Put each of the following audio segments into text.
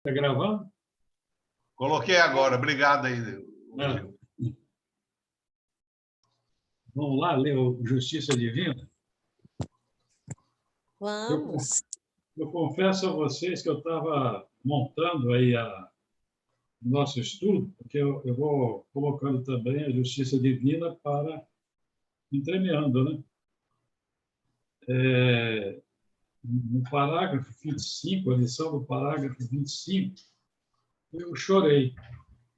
Está gravando? Coloquei agora, obrigado aí. É. Vamos lá ler o Justiça Divina? Vamos. Eu confesso a vocês que eu estava montando aí o nosso estudo, porque eu vou colocando também a Justiça Divina para entremeando, né? No parágrafo 25, a lição do parágrafo 25, eu chorei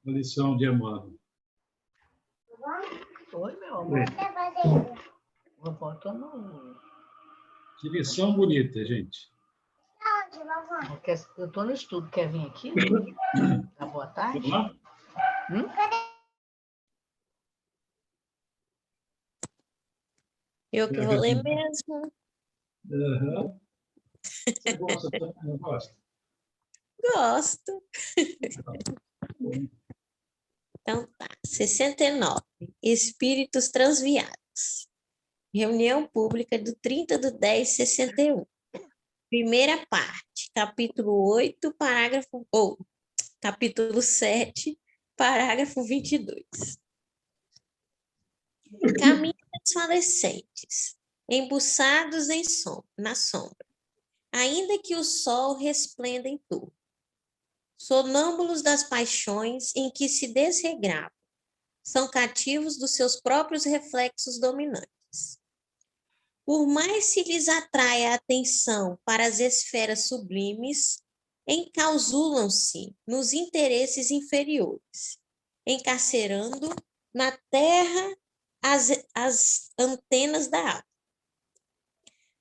na lição de Emmanuel. Oi, meu amor. Vovó, toma. Que lição bonita, gente. Eu estou no estudo. Quer vir aqui? Tá, boa tarde. Vamos lá? Eu que vou ler mesmo. Uhum. Você gosta também, não gosta? Gosto. Então tá. 69. Espíritos transviados. Reunião pública do 30/10/61. Primeira parte. Capítulo 8, capítulo 7, parágrafo 22. Caminham desfalecentes, embuçados na sombra, ainda que o sol resplenda em torno. Sonâmbulos das paixões em que se desregravam, são cativos dos seus próprios reflexos dominantes. Por mais se lhes atrai a atenção para as esferas sublimes, encausulam-se nos interesses inferiores, encarcerando na terra as antenas da alma.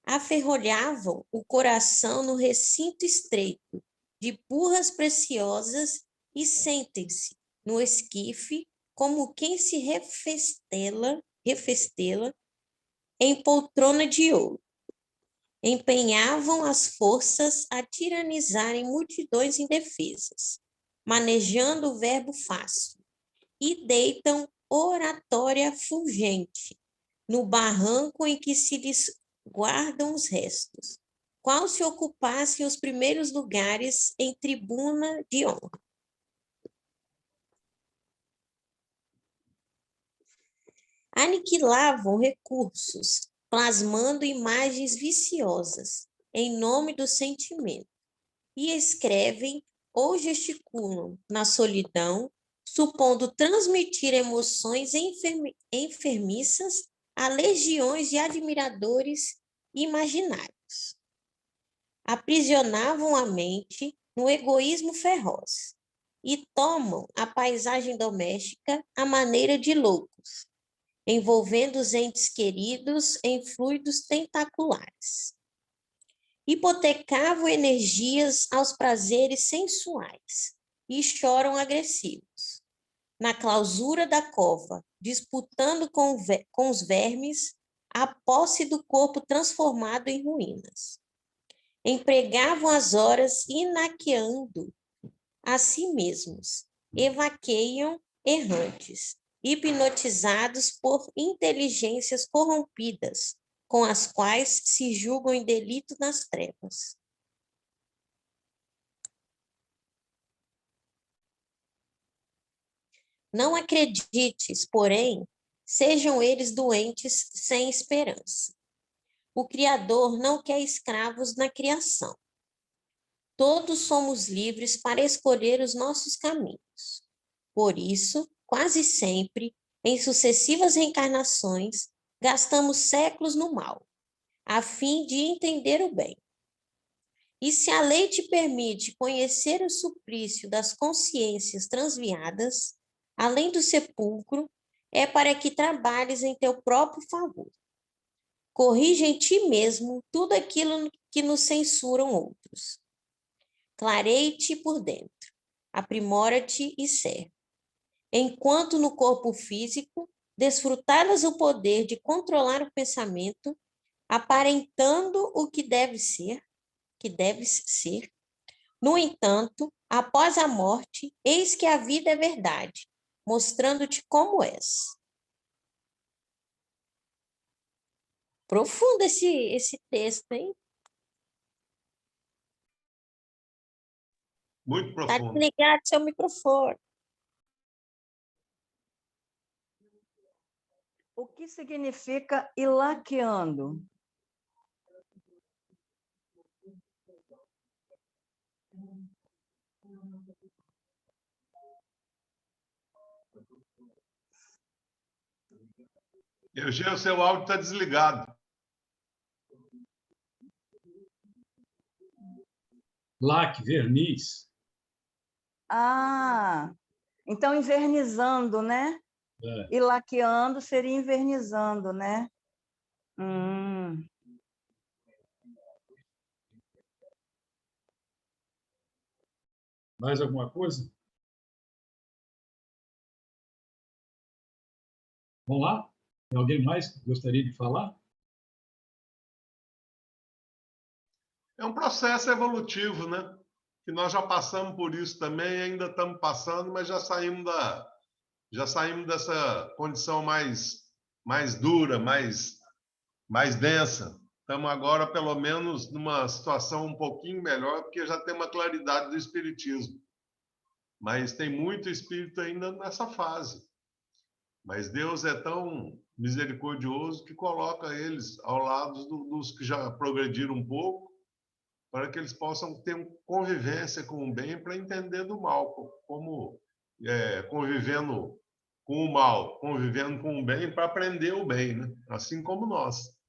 Aferrolhavam o coração no recinto estreito de burras preciosas e sentem-se no esquife como quem se refestela em poltrona de ouro. Empenhavam as forças a tiranizarem multidões indefesas, manejando o verbo fácil, e deitam oratória fulgente no barranco em que se lhes guardam os restos, qual se ocupassem os primeiros lugares em tribuna de honra. Aniquilavam recursos, plasmando imagens viciosas em nome do sentimento, e escrevem ou gesticulam na solidão, supondo transmitir emoções enfermiças a legiões de admiradores imaginários. Aprisionavam a mente no egoísmo feroz e tomam a paisagem doméstica à maneira de loucos, envolvendo os entes queridos em fluidos tentaculares. Hipotecavam energias aos prazeres sensuais e choram agressivos. Na clausura da cova, disputando com os vermes a posse do corpo transformado em ruínas. Empregavam as horas inaqueando a si mesmos, evaqueiam errantes, hipnotizados por inteligências corrompidas, com as quais se julgam em delito nas trevas. Não acredites, porém, sejam eles doentes sem esperança. O Criador não quer escravos na criação. Todos somos livres para escolher os nossos caminhos. Por isso, quase sempre, em sucessivas reencarnações, gastamos séculos no mal, a fim de entender o bem. E se a lei te permite conhecer o suplício das consciências transviadas, além do sepulcro, é para que trabalhes em teu próprio favor. Corrige em ti mesmo tudo aquilo que nos censuram outros. Clareie-te por dentro, aprimora-te e serve. Enquanto no corpo físico, desfrutaras o poder de controlar o pensamento, aparentando o que deves ser. No entanto, após a morte, eis que a vida é verdade, mostrando-te como és. Profundo esse texto, hein? Muito Está profundo. desligado seu microfone. O que significa ilaqueando? Eugênio, o seu áudio está desligado. Laque, verniz. Ah, então invernizando, né? É. E laqueando seria invernizando, né? Mais alguma coisa? Vamos lá? Tem alguém mais que gostaria de falar? É um processo evolutivo, né? Que nós já passamos por isso também, ainda estamos passando, mas já saímos dessa condição mais dura, mais densa. Estamos agora, pelo menos, numa situação um pouquinho melhor, porque já tem uma claridade do espiritismo. Mas tem muito espírito ainda nessa fase. Mas Deus é tão misericordioso que coloca eles ao lado dos que já progrediram um pouco, para que eles possam ter convivência com o bem, para entender do mal, como convivendo com o mal, convivendo com o bem, para aprender o bem, né? Assim como nós.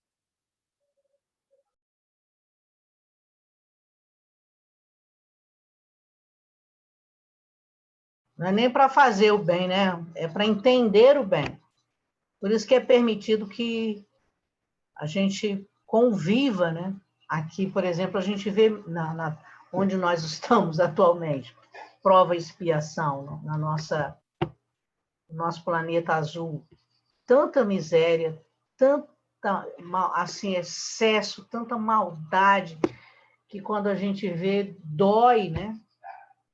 Não é nem para fazer o bem, né? É para entender o bem. Por isso que é permitido que a gente conviva, né? Aqui, por exemplo, a gente vê onde nós estamos atualmente, prova e expiação, no nosso planeta azul, tanta miséria, tanta assim, excesso, tanta maldade, que quando a gente vê, dói, né?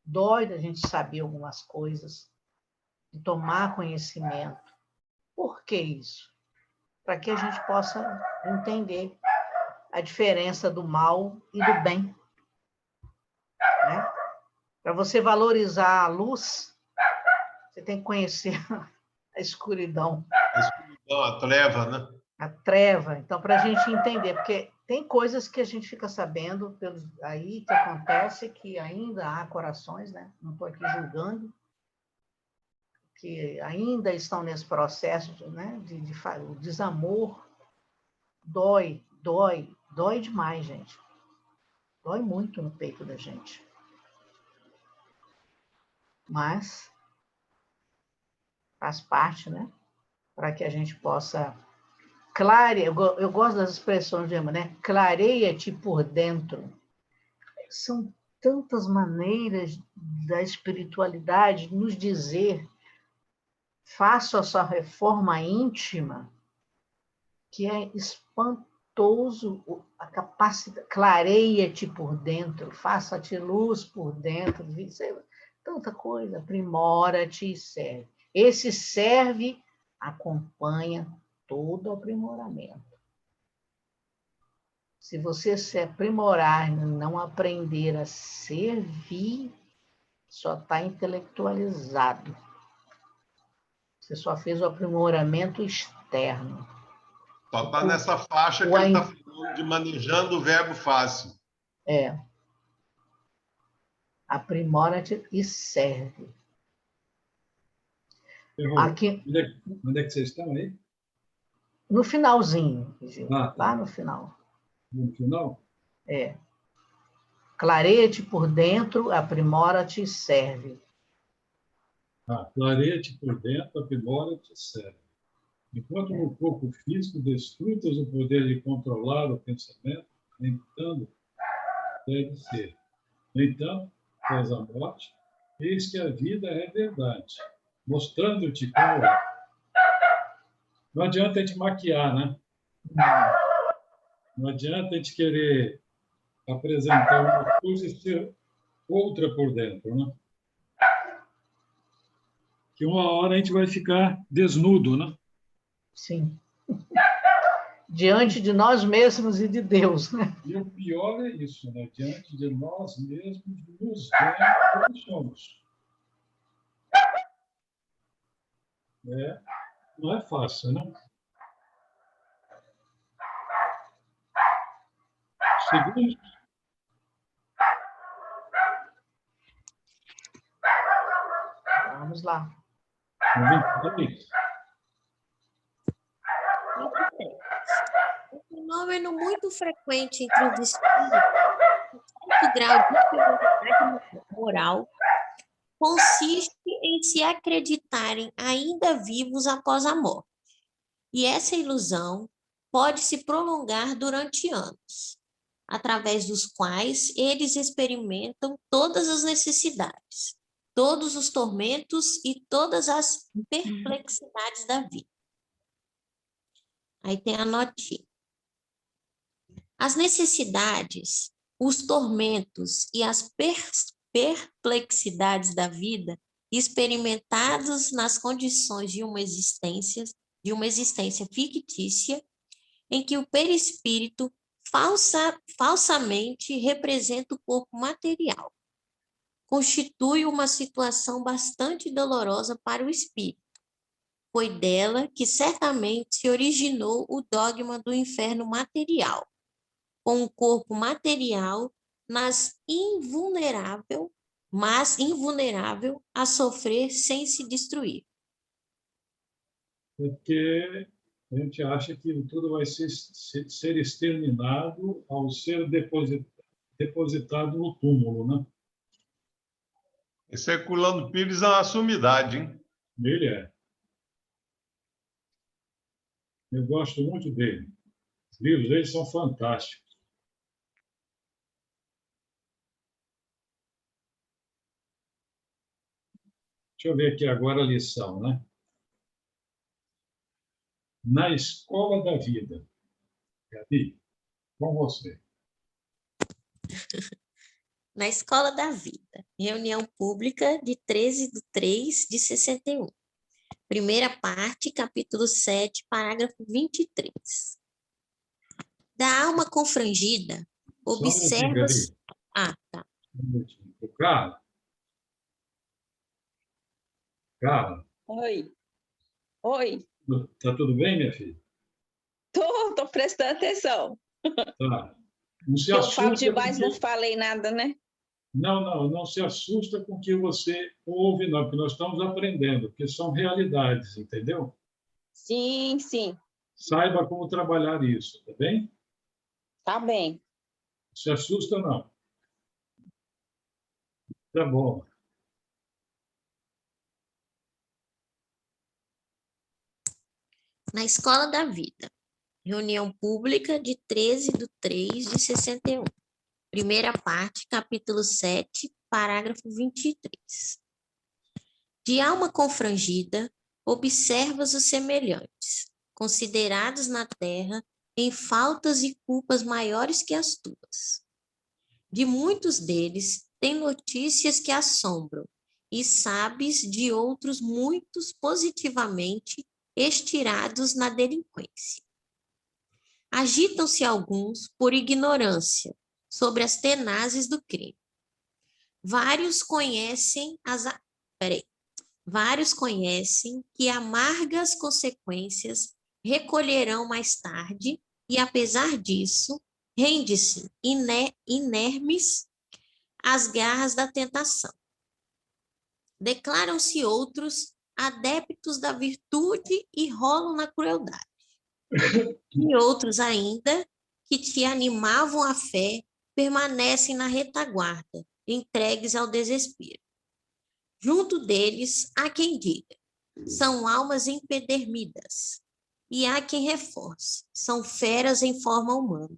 Dói da gente saber algumas coisas, de tomar conhecimento. Por que isso? Para que a gente possa entender a diferença do mal e do bem. Né? Para você valorizar a luz, você tem que conhecer a escuridão. A escuridão, a treva, né? A treva. Então, para a gente entender, porque tem coisas que a gente fica sabendo aí que acontece, que ainda há corações, né? Não estou aqui julgando, que ainda estão nesse processo né? O desamor. Dói demais, gente. Dói muito no peito da gente. Mas faz parte, né? Para que a gente possa eu gosto das expressões de Emma, né? Clareia-te por dentro. São tantas maneiras da espiritualidade nos dizer: faça a sua reforma íntima, que é espantoso a capacidade. Clareia-te por dentro, faça-te luz por dentro, tanta coisa. Aprimora-te e serve. Esse serve acompanha todo o aprimoramento. Se você se aprimorar e não aprender a servir, só está intelectualizado. Você só fez o aprimoramento externo. Só está nessa faixa que ele está falando de manejando o verbo fácil. É. Aprimora-te e serve. Aqui... Onde é que vocês estão aí? No finalzinho, tá. Lá no final. No final? É. Clareia-te por dentro, aprimora-te e serve. Clareia-te por dentro, aprimora-te e serve. Enquanto no corpo físico desfrutas o poder de controlar o pensamento, então deve ser. No entanto, após a morte, eis que a vida é verdade, mostrando-te como é. Não adianta a gente maquiar, né? Não adianta a gente querer apresentar uma coisa e ser outra por dentro, né? Que uma hora a gente vai ficar desnudo, né? Sim. diante de nós mesmos e de Deus, né? E o pior é isso, né? Diante de nós mesmos, nos vemos como somos. Não é fácil, né? Segundo, Vamos lá. no 23. Um fenômeno muito frequente entre os espíritos, com certo grau de superioridade moral, consiste em se acreditarem ainda vivos após a morte. E essa ilusão pode se prolongar durante anos, através dos quais eles experimentam todas as necessidades, todos os tormentos e todas as perplexidades da vida. Aí tem a notinha. As necessidades, os tormentos e as perplexidades da vida, experimentados nas condições de uma existência fictícia, em que o perispírito falsamente representa o corpo material, constitui uma situação bastante dolorosa para o espírito. Foi dela que certamente se originou o dogma do inferno material, com o corpo material, mas invulnerável a sofrer sem se destruir. Porque a gente acha que tudo vai ser exterminado ao ser depositado no túmulo, né? Esse Herculano Pires é uma sumidade, hein? Ele é. Eu gosto muito dele. Os livros dele são fantásticos. Deixa eu ver aqui agora a lição, né? Na escola da vida. Gabi, com você. Na Escola da Vida, reunião pública de 13/3/61. Primeira parte, capítulo 7, parágrafo 23. Da alma confrangida, observa-se... Ah, tá. O Carla. Carla. Oi. Oi. Tá tudo bem, minha filha? Tô prestando atenção. Tá. Não se Eu falo assusta demais, porque... não falei nada, né? Não se assusta com o que você ouve, não, porque nós estamos aprendendo, porque são realidades, entendeu? Sim, sim. Saiba como trabalhar isso, tá bem? Tá bem. Não se assusta, não. Tá bom. Na Escola da Vida, reunião pública de 13/3/61. Primeira parte, capítulo 7, parágrafo 23. De alma confrangida, observas os semelhantes, considerados na terra em faltas e culpas maiores que as tuas. De muitos deles, tem notícias que assombram, e sabes de outros muitos positivamente estirados na delinquência. Agitam-se alguns por ignorância sobre as tenazes do crime. Vários conhecem que amargas consequências recolherão mais tarde e, apesar disso, rende-se inermes às garras da tentação. Declaram-se outros adeptos da virtude e rolam na crueldade. E outros ainda, que te animavam a fé, permanecem na retaguarda, entregues ao desespero. Junto deles, há quem diga, são almas empedernidas, e há quem reforce, são feras em forma humana.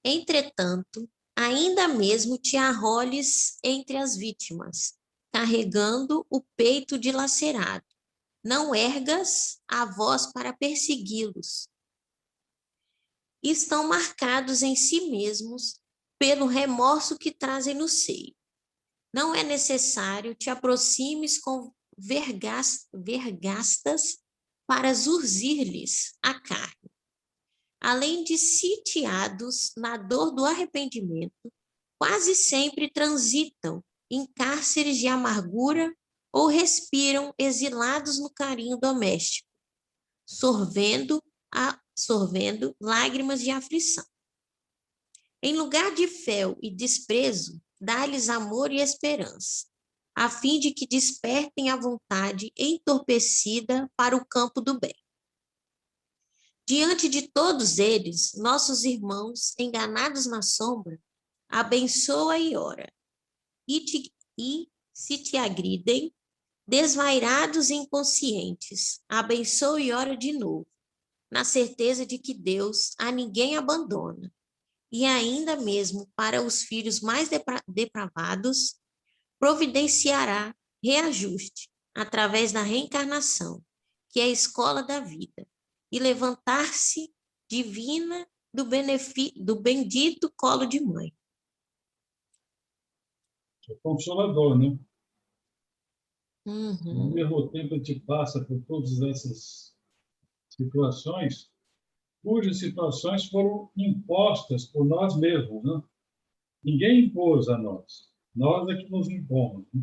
Entretanto, ainda mesmo te arroles entre as vítimas, carregando o peito dilacerado. Não ergas a voz para persegui-los. Estão marcados em si mesmos pelo remorso que trazem no seio. Não é necessário te aproximes com vergastas para zurzir-lhes a carne. Além de sitiados na dor do arrependimento, quase sempre transitam em cárceres de amargura ou respiram exilados no carinho doméstico, sorvendo lágrimas de aflição. Em lugar de fel e desprezo, dá-lhes amor e esperança, a fim de que despertem a vontade entorpecida para o campo do bem. Diante de todos eles, nossos irmãos, enganados na sombra, abençoa e ora. E se te agridem, desvairados e inconscientes, abençoa e ora de novo, na certeza de que Deus a ninguém abandona. E ainda mesmo para os filhos mais depravados, providenciará reajuste através da reencarnação, que é a escola da vida, e levantar-se divina do bendito colo de mãe. É consolador, né? Ao Uhum. mesmo tempo, a gente passa por todas essas situações, cujas situações foram impostas por nós mesmos, né? Ninguém impôs a nós. Nós é que nos impomos, né?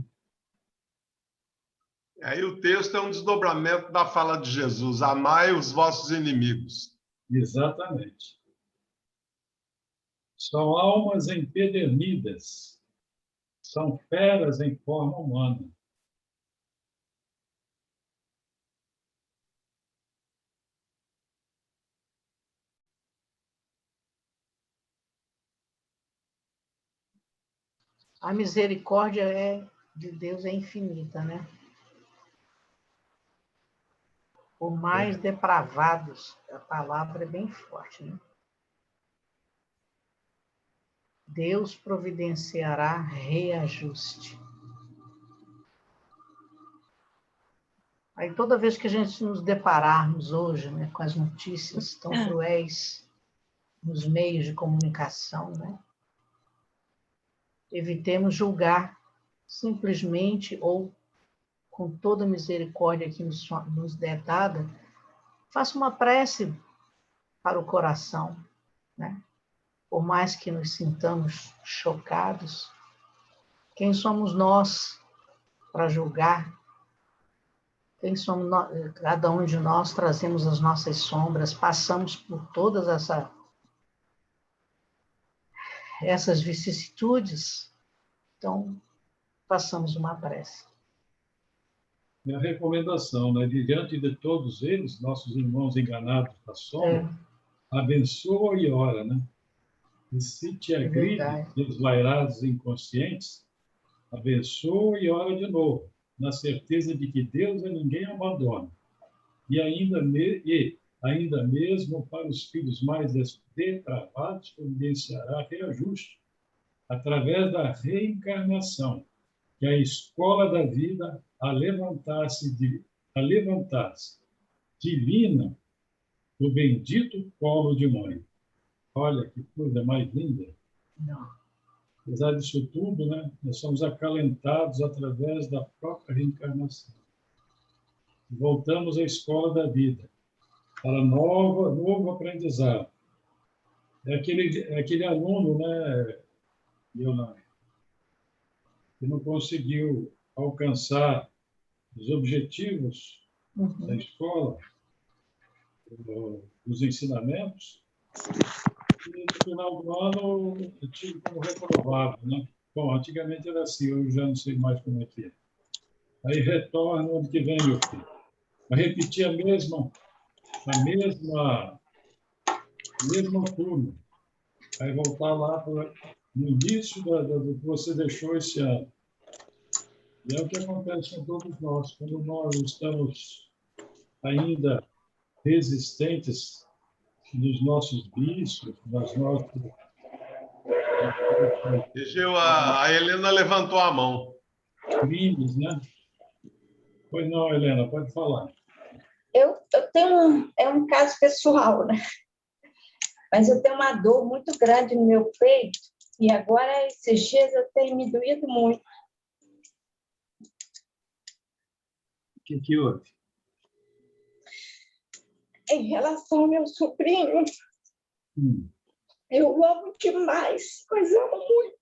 Aí o texto é um desdobramento da fala de Jesus: amai os vossos inimigos. Exatamente. São almas empedernidas, são feras em forma humana. A misericórdia de Deus é infinita, né? Por mais depravados, a palavra é bem forte, né? Deus providenciará reajuste. Aí toda vez que a gente nos depararmos hoje, né, com as notícias tão cruéis nos meios de comunicação, né? Evitemos julgar simplesmente ou com toda a misericórdia que nos é dada, faça uma prece para o coração, né? Por mais que nos sintamos chocados, quem somos nós para julgar? Quem somos nós? Cada um de nós trazemos as nossas sombras, passamos por todas essas vicissitudes, então façamos uma prece. É a recomendação, né? Diante de todos eles, nossos irmãos enganados da sombra, abençoa e ora, né? E se te agride, desvairados e inconscientes, abençoa e ora de novo, na certeza de que Deus a ninguém abandona. E ainda mesmo para os filhos mais depravados, providenciará reajuste através da reencarnação, que é a escola da vida a levantar-se divina do bendito colo de mãe. Olha que coisa mais linda. Não. Apesar disso tudo, né, nós somos acalentados através da própria reencarnação. Voltamos à escola da vida, para novo aprendizado. É aquele aluno, né, Leonardo, que não conseguiu alcançar os objetivos da escola, dos ensinamentos, e no final do ano eu tive como reprovado, né? Bom, antigamente era assim, eu já não sei mais como é que é. Aí retorna ano que vem, meu filho. Vai repetir a mesma turma. Aí voltar lá no início do que você deixou esse ano. E é o que acontece com todos nós. Quando nós estamos ainda resistentes nos nossos vícios, nas nossas... A Helena levantou a mão. Crimes, né? Pois não, Helena, pode falar. Eu tenho um caso pessoal, né? Mas eu tenho uma dor muito grande no meu peito e agora, esses dias, eu tenho me doído muito. que houve? Em relação ao meu sobrinho, eu amo demais, mas amo muito.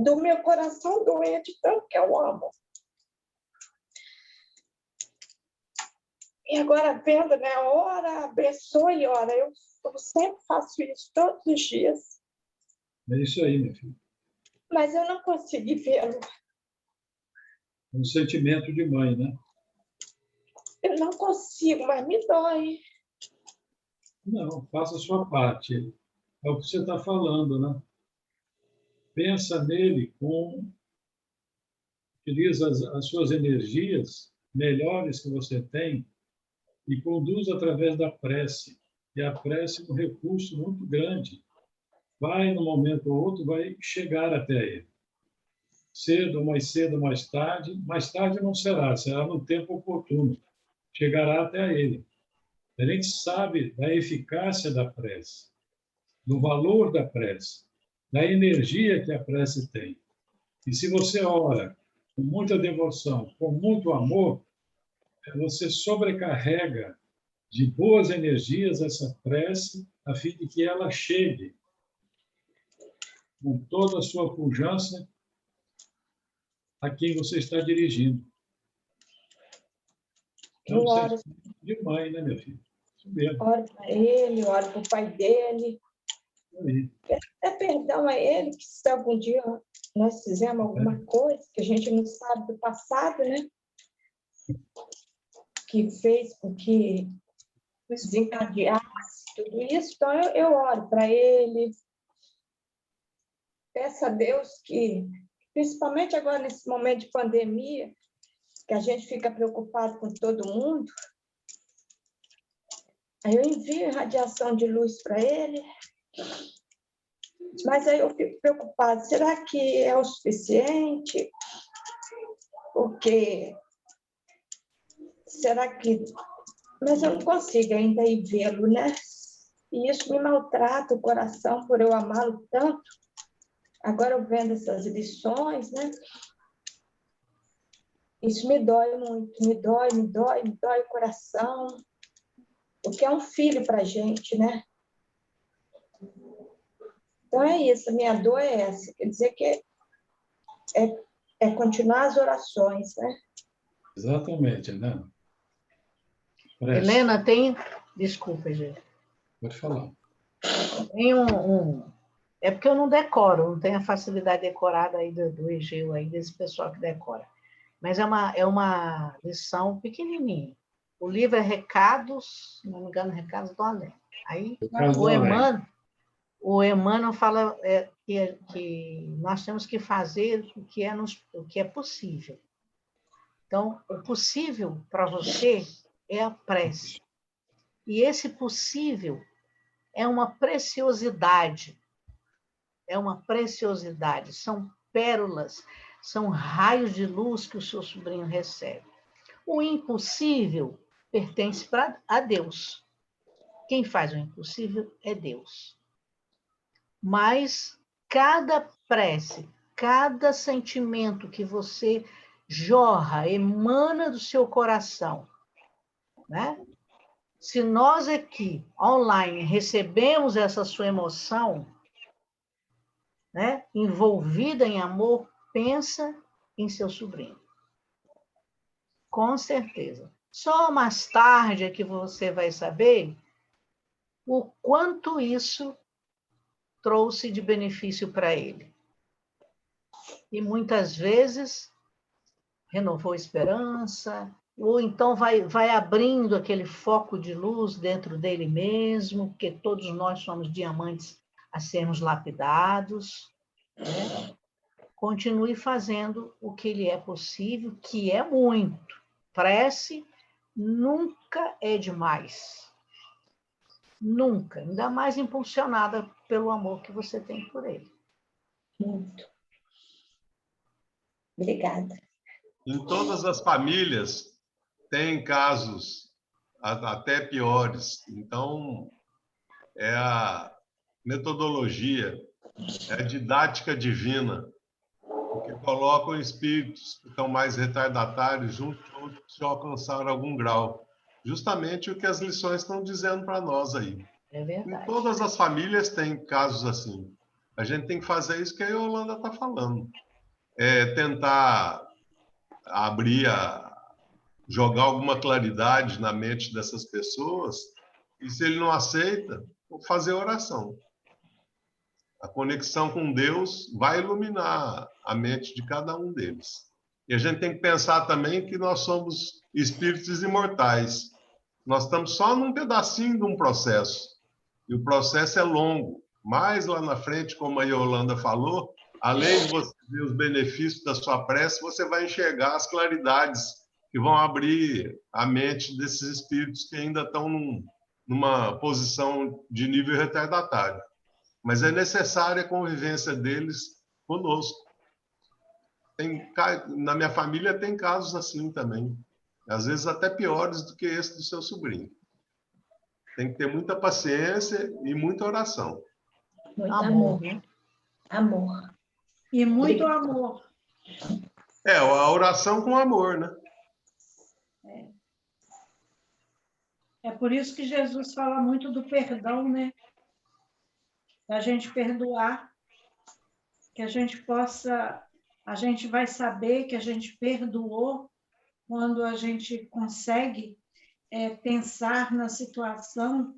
Do meu coração doente, tanto que eu amo. E agora vendo, né? Ora, abençoe, ora. Eu sempre faço isso, todos os dias. É isso aí, meu filho. Mas eu não consegui vê-lo. Um sentimento de mãe, né? Eu não consigo, mas me dói. Não, faça a sua parte. É o que você está falando, né? Pensa nele utiliza as suas energias melhores que você tem e conduz através da prece. E a prece é um recurso muito grande. Vai, num momento ou outro, vai chegar até ele. Cedo, mais tarde não será, será no tempo oportuno. Chegará até ele. A gente sabe da eficácia da prece, do valor da prece, da energia que a prece tem. E se você ora com muita devoção, com muito amor, você sobrecarrega de boas energias essa prece, a fim de que ela chegue com toda a sua pujança a quem você está dirigindo. Então, Eu oro, você é de mãe, né, meu filho? Isso mesmo. oro para ele, oro para o pai dele. Aí. É perdão a ele, que se algum dia nós fizemos alguma coisa que a gente não sabe do passado, né? Que fez com que desencadeasse tudo isso. Então, eu oro para ele. Peço a Deus que, principalmente agora nesse momento de pandemia, que a gente fica preocupado com todo mundo, aí eu envio radiação de luz para ele, mas aí eu fico preocupada, será que é o suficiente? Porque será que... Mas eu não consigo ainda ir vê-lo, né? E isso me maltrata o coração por eu amá-lo tanto. Agora eu vendo essas lições, né? Isso me dói muito, me dói o coração. Porque é um filho para a gente, né? Então é isso, a minha dor é essa. Quer dizer que é continuar as orações, né? Exatamente, né? Helena, tem... Desculpa, gente. Pode falar. Tem É porque eu não decoro, não tenho a facilidade decorada aí do Egeu, aí, desse pessoal que decora. Mas é uma lição pequenininha. O livro é Recados, se não me engano, Recados do Além. Aí o Emmanuel fala que nós temos que fazer o que é possível. Então, o possível para você é a prece. E esse possível é uma preciosidade. É uma preciosidade. São pérolas, são raios de luz que o seu sobrinho recebe. O impossível pertence a Deus. Quem faz o impossível é Deus. Mas cada prece, cada sentimento que você jorra, emana do seu coração, né? Se nós aqui, online, recebemos essa sua emoção, né, envolvida em amor, pensa em seu sobrinho. Com certeza. Só mais tarde é que você vai saber o quanto isso trouxe de benefício para ele. E muitas vezes renovou a esperança, ou então vai abrindo aquele foco de luz dentro dele mesmo, porque todos nós somos diamantes a sermos lapidados, né? Continue fazendo o que lhe é possível, que é muito. Prece nunca é demais. Nunca. Ainda mais impulsionada pelo amor que você tem por ele. Muito. Obrigada. Em todas as famílias tem casos até piores. Então, é a metodologia, é a didática divina porque colocam espíritos que estão mais retardatários junto com outros que alcançaram algum grau. Justamente o que as lições estão dizendo para nós aí. É Em verdade. todas as famílias tem casos assim. A gente tem que fazer isso que a Yolanda está falando. É tentar jogar alguma claridade na mente dessas pessoas, e se ele não aceita, fazer oração. A conexão com Deus vai iluminar a mente de cada um deles. E a gente tem que pensar também que nós somos espíritos imortais. Nós estamos só num pedacinho de um processo. E o processo é longo. Mais lá na frente, como a Yolanda falou, além de você ver os benefícios da sua prece, você vai enxergar as claridades que vão abrir a mente desses espíritos que ainda estão numa posição de nível retardatário. Mas é necessária a convivência deles conosco. Na minha família tem casos assim também. Às vezes até piores do que esse do seu sobrinho. Tem que ter muita paciência e muita oração. Muito Amor, amor. né? Amor. E muito amor. A oração com amor, né? É por isso que Jesus fala muito do perdão, né? Da gente perdoar, que a gente possa, a gente vai saber que a gente perdoou quando a gente consegue pensar na situação,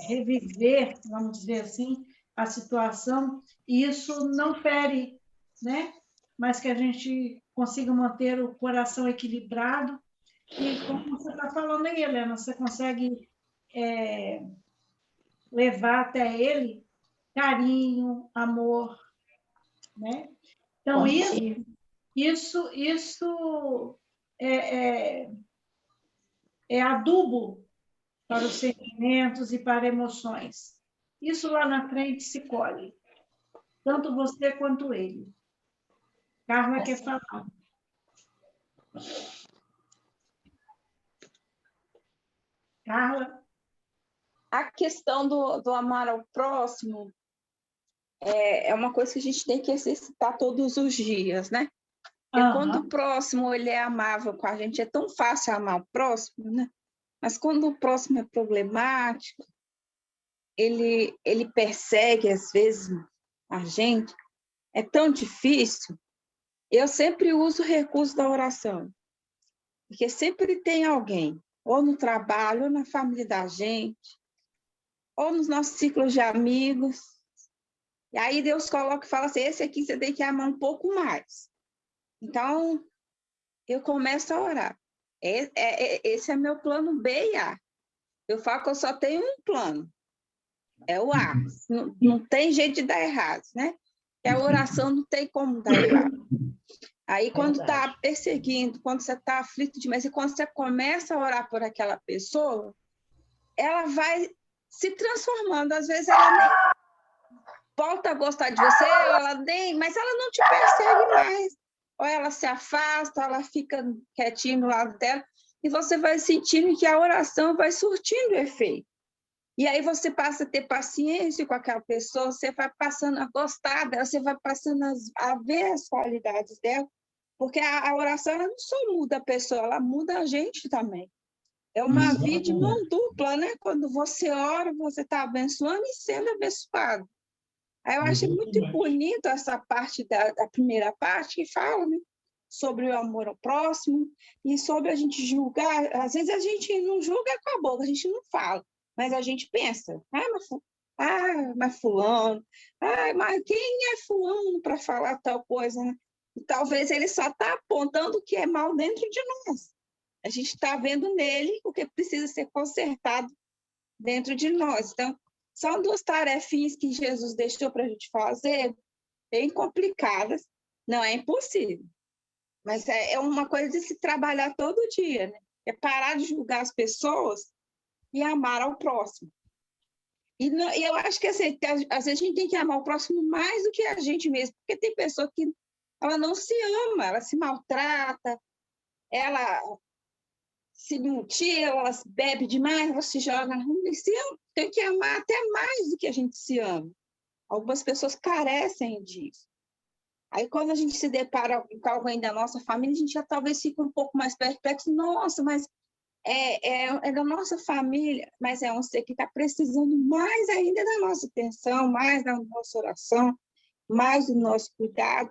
reviver, vamos dizer assim, a situação, e isso não fere, né? Mas que a gente consiga manter o coração equilibrado. E como você está falando aí, Helena, você consegue levar até ele carinho, amor, né? Então, isso é adubo para os sentimentos e para emoções. Isso lá na frente se colhe, tanto você quanto ele. Carla quer falar. Carla? A questão do amar ao próximo é uma coisa que a gente tem que exercitar todos os dias, né? Porque quando o próximo ele é amável com a gente, é tão fácil amar o próximo, né? Mas quando o próximo é problemático, ele persegue, às vezes, a gente, é tão difícil. Eu sempre uso o recurso da oração, porque sempre tem alguém, ou no trabalho, ou na família da gente, ou nos nossos ciclos de amigos. E aí Deus coloca e fala assim, esse aqui você tem que amar um pouco mais. Então, eu começo a orar. Esse é meu plano B e A. Eu falo que eu só tenho um plano. É o A. Não tem jeito de dar errado, né? E a oração não tem como dar errado. Aí, quando está perseguindo, quando você está aflito demais, e quando você começa a orar por aquela pessoa, ela vai se transformando. Às vezes, ela nem volta a gostar de você, mas ela não te persegue mais. Ou ela se afasta, ela fica quietinha no lado dela, e você vai sentindo que a oração vai surtindo efeito. E aí você passa a ter paciência com aquela pessoa, você vai passando a gostar dela, você vai passando a ver as qualidades dela, porque a oração ela não só muda a pessoa, ela muda a gente também. É uma via de mão dupla, né? Quando você ora, você está abençoando e sendo abençoado. Aí eu achei muito bonito essa parte da primeira parte que fala, né, sobre o amor ao próximo e sobre a gente julgar. Às vezes a gente não julga com a boca, a gente não fala, mas a gente pensa, mas fulano, mas quem é fulano para falar tal coisa, né? E talvez ele só está apontando o que é mal dentro de nós. A gente está vendo nele o que precisa ser consertado dentro de nós. Então, são duas tarefinhas que Jesus deixou para a gente fazer, bem complicadas. Não é impossível, mas é uma coisa de se trabalhar todo dia, né? É parar de julgar as pessoas e amar ao próximo. E eu acho que assim, às vezes a gente tem que amar o próximo mais do que a gente mesmo, porque tem pessoa que ela não se ama, ela se maltrata, ela se mutila, ela bebe demais, ela se joga na rua e se ama. Tem que amar até mais do que a gente se ama. Algumas pessoas carecem disso. Aí, quando a gente se depara com alguém da nossa família, a gente já talvez fica um pouco mais perplexo. Nossa, mas é da nossa família, mas é um ser que está precisando mais ainda da nossa atenção, mais da nossa oração, mais do nosso cuidado.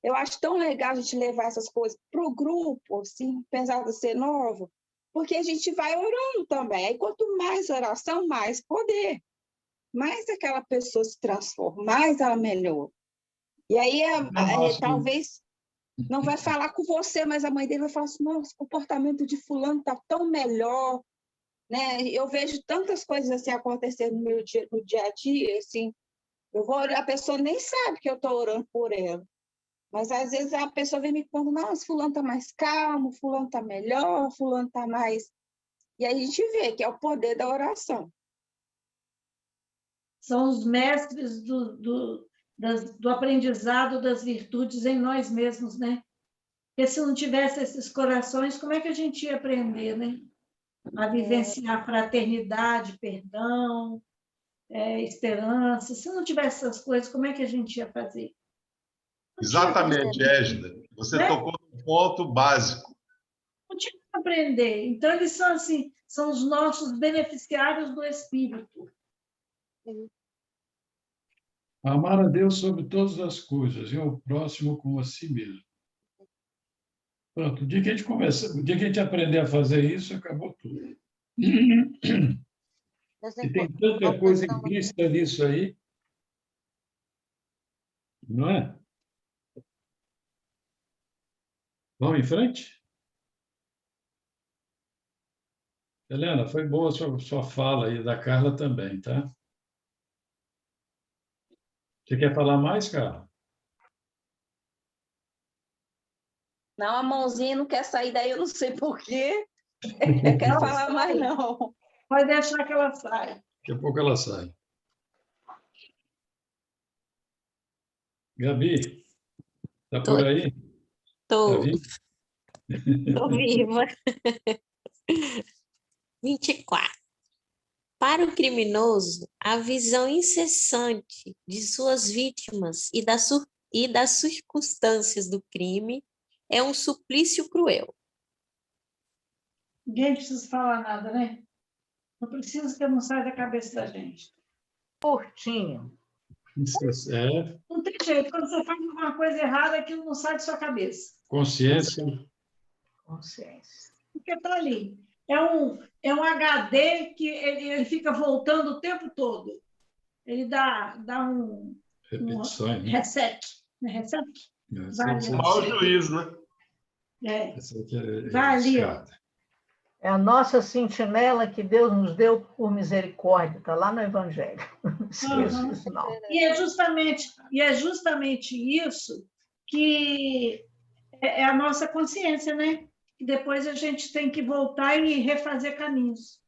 Eu acho tão legal a gente levar essas coisas para o grupo, assim, apesar de ser novo, porque a gente vai orando também. Aí, quanto mais oração, mais poder. Mais aquela pessoa se transforma, mais ela melhora. E aí, talvez não vai falar com você, mas a mãe dele vai falar assim, nossa, o comportamento de fulano está tão melhor, né? Eu vejo tantas coisas assim acontecer no dia a dia, assim, eu vou orar, a pessoa nem sabe que eu estou orando por ela, mas às vezes a pessoa vem me contando, nossa, fulano está mais calmo, fulano está melhor, fulano está mais... E aí a gente vê que é o poder da oração. São os mestres do aprendizado das virtudes em nós mesmos, né? Porque se não tivesse esses corações, como é que a gente ia aprender, né? A vivenciar fraternidade, perdão, esperança. Se não tivesse essas coisas, como é que a gente ia fazer? Exatamente, Égida. Você tocou no ponto básico. Não tinha que aprender. Então, eles são assim, são os nossos beneficiários do Espírito. Amar a Deus sobre todas as coisas e ao próximo como a si mesmo. Pronto, o dia que a gente aprender a fazer isso, acabou tudo. E tem tanta coisa implícita nisso aí, não é? Vamos em frente? Helena, foi boa a sua fala aí, da Carla também, tá? Você quer falar mais, Carla? Não, a mãozinha não quer sair daí, eu não sei por quê. Eu quero falar mais, não. Pode deixar que ela saia. Daqui a pouco ela sai. Gabi, está por aí? Estou Tá viva. 24. Para o criminoso, a visão incessante de suas vítimas e das circunstâncias do crime é um suplício cruel. Ninguém precisa falar nada, né? Não precisa que não saia da cabeça da gente. Curtinho. Não tem jeito. Quando você faz alguma coisa errada, aquilo não sai de sua cabeça. Consciência. Porque está ali. É um HD que ele fica voltando o tempo todo. Ele dá um reset. Reset? Mau juízo, né? Vai ali, ó. É a nossa sentinela que Deus nos deu por misericórdia, está lá no Evangelho. Não esqueça isso, não. E é justamente isso que é a nossa consciência, né? E depois a gente tem que voltar e refazer caminhos.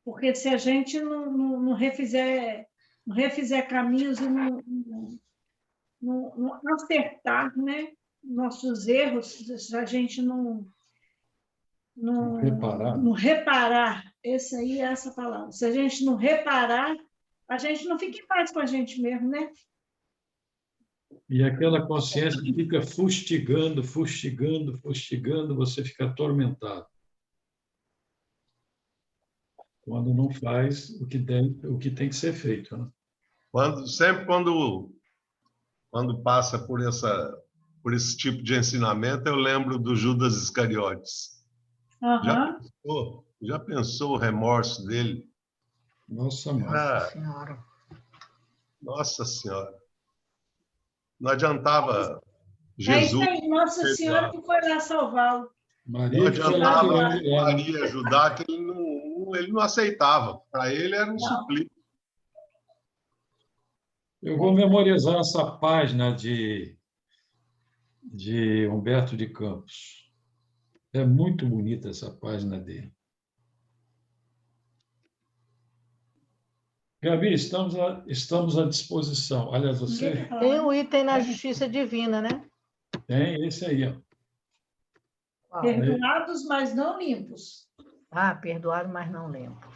Porque se a gente não refizer caminhos e não acertar, né, nossos erros, se a gente não reparar, essa palavra. Se a gente não reparar, a gente não fica em paz com a gente mesmo, né? E aquela consciência que fica fustigando, você fica atormentado. Quando não faz o que tem que ser feito. Né? Sempre quando passa por esse tipo de ensinamento, eu lembro do Judas Iscariotes. Já pensou o remorso dele? Nossa Senhora. Nossa Senhora. Não adiantava Jesus. É isso aí, Nossa Senhora que foi lá salvá-lo. Não adiantava Maria ajudar, que ele não aceitava. Para ele era um suplício. Eu vou memorizar essa página de Humberto de Campos. É muito bonita essa página dele. Gabi, estamos à disposição. Aliás, você... Tem o item na justiça divina, né? Tem esse aí, ó. Perdoados, mas não limpos. Perdoados, mas não limpos.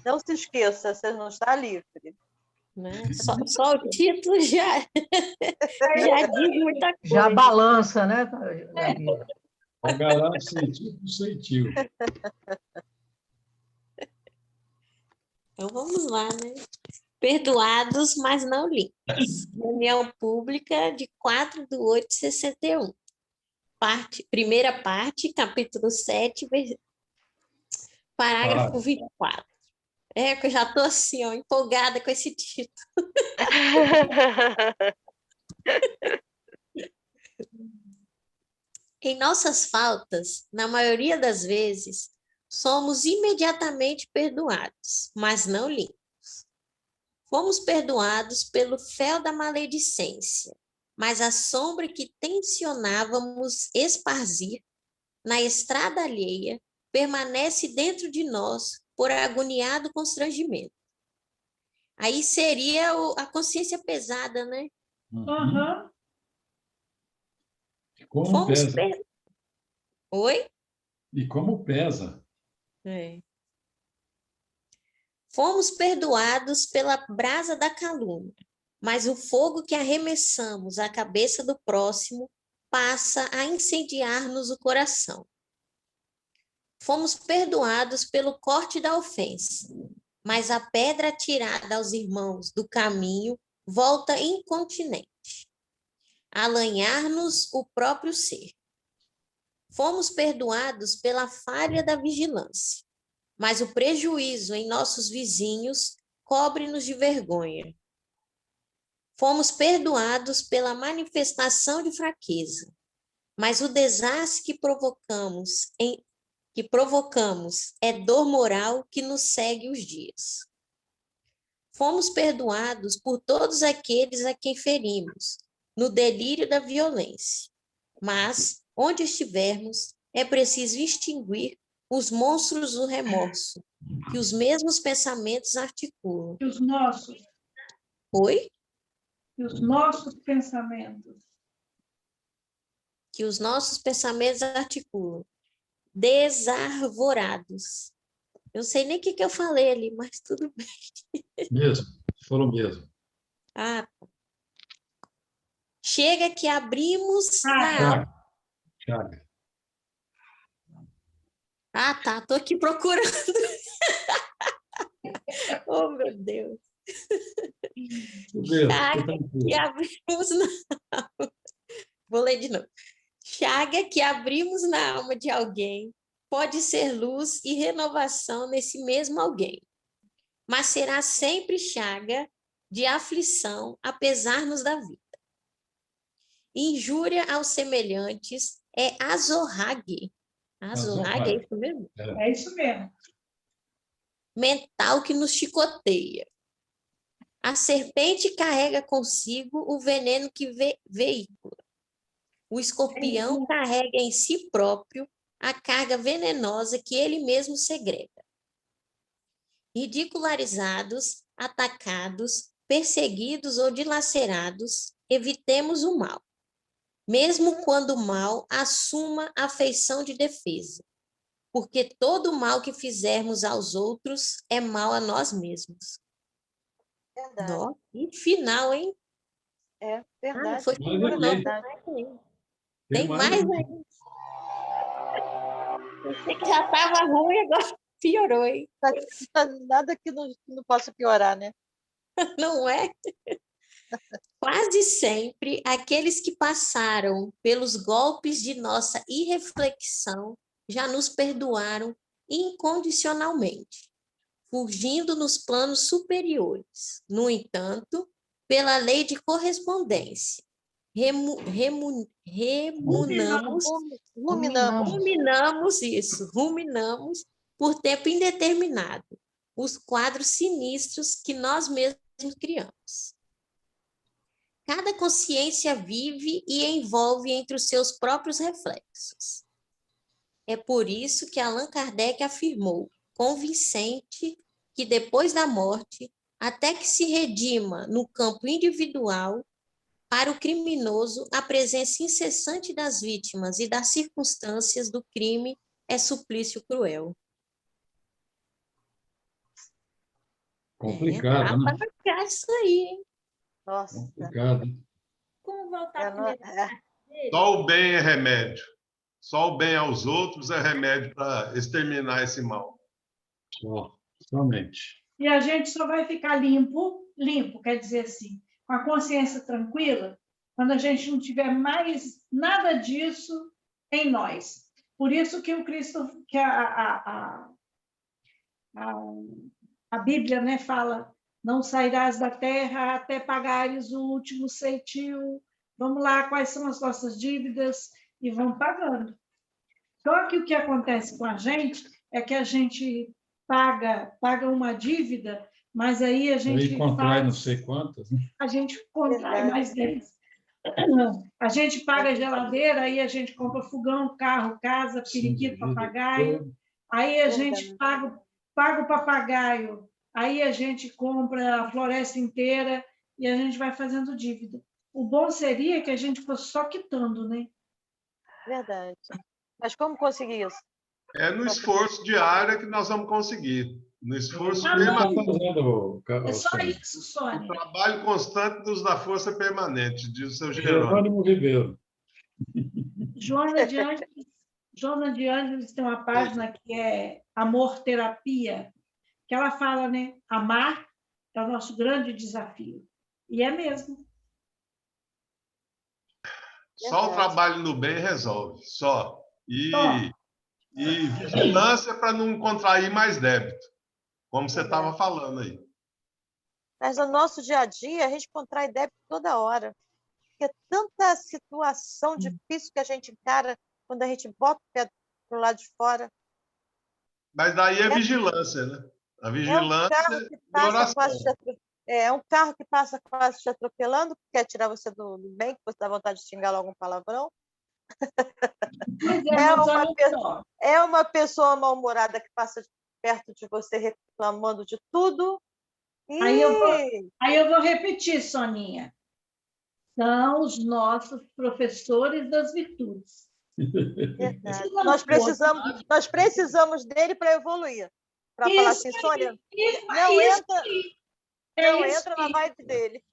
Não se esqueça, você não está livre. né? Só o título já diz muita coisa. Já balança, né, Gabi? A garagem sentiu. Então, vamos lá, né? Perdoados, mas não limpos. Reunião pública de 4/8/61. Primeira parte, capítulo 7, parágrafo 24. É que eu já estou assim, ó, empolgada com esse título. Em nossas faltas, na maioria das vezes, somos imediatamente perdoados, mas não limpos. Fomos perdoados pelo fel da maledicência, mas a sombra que tensionávamos esparzir na estrada alheia permanece dentro de nós por agoniado constrangimento. Aí seria a consciência pesada, né? Aham. Como Fomos pesa. Oi? E como pesa. É. Fomos perdoados pela brasa da calúnia, mas o fogo que arremessamos à cabeça do próximo passa a incendiar-nos o coração. Fomos perdoados pelo corte da ofensa, mas a pedra atirada aos irmãos do caminho volta incontinente, a lanhar-nos o próprio ser. Fomos perdoados pela falha da vigilância, mas o prejuízo em nossos vizinhos cobre-nos de vergonha. Fomos perdoados pela manifestação de fraqueza, mas o desastre que provocamos é dor moral que nos segue os dias. Fomos perdoados por todos aqueles a quem ferimos, no delírio da violência, mas, onde estivermos, é preciso extinguir os monstros do remorso, que os mesmos pensamentos articulam. E os nossos. Oi? E os nossos pensamentos. Que os nossos pensamentos articulam. Desarvorados. Eu não sei nem o que eu falei ali, mas tudo bem. Mesmo, foram mesmo. Ah, chega que abrimos na alma. Chaga. Ah, tá, tô aqui procurando. Oh, meu Deus. Chaga que abrimos na alma. Vou ler de novo. Chaga que abrimos na alma de alguém pode ser luz e renovação nesse mesmo alguém, mas será sempre chaga de aflição, apesar-nos da vida. Injúria aos semelhantes é azorrague. Azorrague, é isso mesmo? É isso mesmo. Mental que nos chicoteia. A serpente carrega consigo o veneno que veicula. O escorpião carrega em si próprio a carga venenosa que ele mesmo segrega. Ridicularizados, atacados, perseguidos ou dilacerados, evitemos o mal, mesmo quando o mal assuma a feição de defesa, porque todo mal que fizermos aos outros é mal a nós mesmos. Verdade. Nossa, que final, hein? É verdade. Não foi final, não. Tem mais ainda. Eu sei que já estava ruim, agora piorou, hein? Nada que não possa piorar, né? Não é? Quase sempre, aqueles que passaram pelos golpes de nossa irreflexão já nos perdoaram incondicionalmente, fugindo nos planos superiores. No entanto, pela lei de correspondência, ruminamos por tempo indeterminado os quadros sinistros que nós mesmos criamos. Cada consciência vive e envolve entre os seus próprios reflexos. É por isso que Allan Kardec afirmou, convincente, que depois da morte, até que se redima no campo individual, para o criminoso, a presença incessante das vítimas e das circunstâncias do crime é suplício cruel. Complicado, né? parar isso aí, hein? Nossa. Complicado. Como voltar É, a não- comer é. dele? Só o bem é remédio. Só o bem aos outros é remédio para exterminar esse mal. Somente. E a gente só vai ficar limpo, quer dizer assim, com a consciência tranquila, quando a gente não tiver mais nada disso em nós. Por isso que o Cristo, que a Bíblia, né, fala, não sairás da terra até pagares o último ceitil. Vamos lá, quais são as nossas dívidas? E vamos pagando. Só que o que acontece com a gente é que a gente paga uma dívida, mas aí a gente Aí contrai não faz, sei quantas, né? a gente contrai Verdade. mais 10. A gente paga a geladeira, aí a gente compra fogão, carro, casa, periquito, Sim, papagaio. Aí a gente Verdade. paga o papagaio, aí a gente compra a floresta inteira e a gente vai fazendo dívida. O bom seria que a gente fosse só quitando, né? Verdade. Mas como conseguir isso? É no esforço diário que nós vamos conseguir. No esforço Ah, permanente. não. Fazendo, É só Sônia. isso, Sônia. Trabalho constante nos dá força permanente, diz o seu Jerônimo. Jerônimo Ribeiro. Joana de Ângeles tem uma página que é Amor Terapia, que ela fala, né? Amar é o nosso grande desafio. E é mesmo. Só o Verdade. trabalho no bem resolve, só. Só. E vigilância para não contrair mais débito, como você Verdade. estava falando aí. Mas no nosso dia a dia, a gente contrai débito toda hora. Porque é tanta situação difícil que a gente encara quando a gente bota o pé pro lado de fora. Mas daí é vigilância, né? A É um vigilância carro que e passa quase oração. é um carro que passa quase te atropelando, que quer tirar você do bem, que você dá vontade de xingar logo um palavrão. Pois é, mas olha só. É uma pessoa mal-humorada que passa perto de você reclamando de tudo. E Aí eu vou repetir, Soninha. São os nossos professores das virtudes. verdade. Se não Nós precisamos dele para evoluir. Para falar assim, Sônia, não entra na vibe dele.